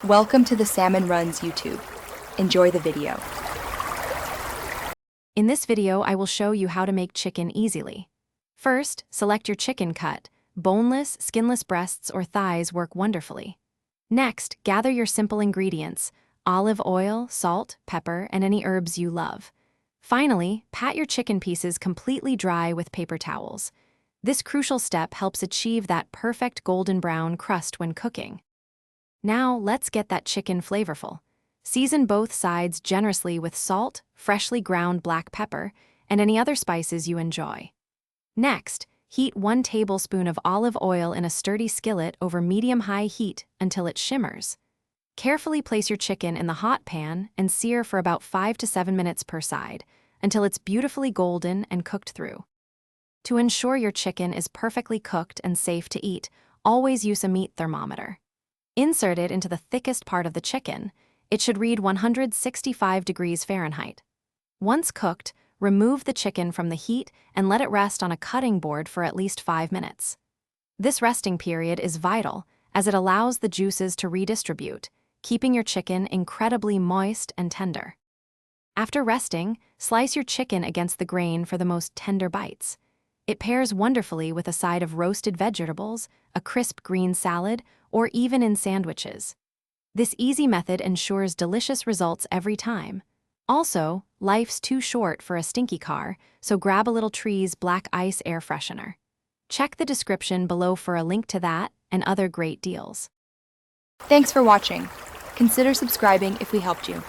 Welcome to the Salmon Runs YouTube. Enjoy the video. In this video, I will show you how to make chicken easily. First, select your chicken cut. Boneless, skinless breasts or thighs work wonderfully. Next, gather your simple ingredients: olive oil, salt, pepper, and any herbs you love. Finally, pat your chicken pieces completely dry with paper towels. This crucial step helps achieve that perfect golden brown crust when cooking. Now, let's get that chicken flavorful. Season both sides generously with salt, freshly ground black pepper, and any other spices you enjoy. Next, heat 1 tablespoon of olive oil in a sturdy skillet over medium-high heat until it shimmers. Carefully place your chicken in the hot pan and sear for about 5 to 7 minutes per side until it's beautifully golden and cooked through. To ensure your chicken is perfectly cooked and safe to eat, always use a meat thermometer. Insert it into the thickest part of the chicken. It should read 165 degrees Fahrenheit. Once cooked, remove the chicken from the heat and let it rest on a cutting board for at least 5 minutes. This resting period is vital as it allows the juices to redistribute, keeping your chicken incredibly moist and tender. After resting, slice your chicken against the grain for the most tender bites. It pairs wonderfully with a side of roasted vegetables, a crisp green salad, or even in sandwiches. This easy method ensures delicious results every time. Also, life's too short for a stinky car, so grab a little Tree's Black Ice air freshener. Check the description below for a link to that and other great deals. Thanks for watching. Consider subscribing if we helped you.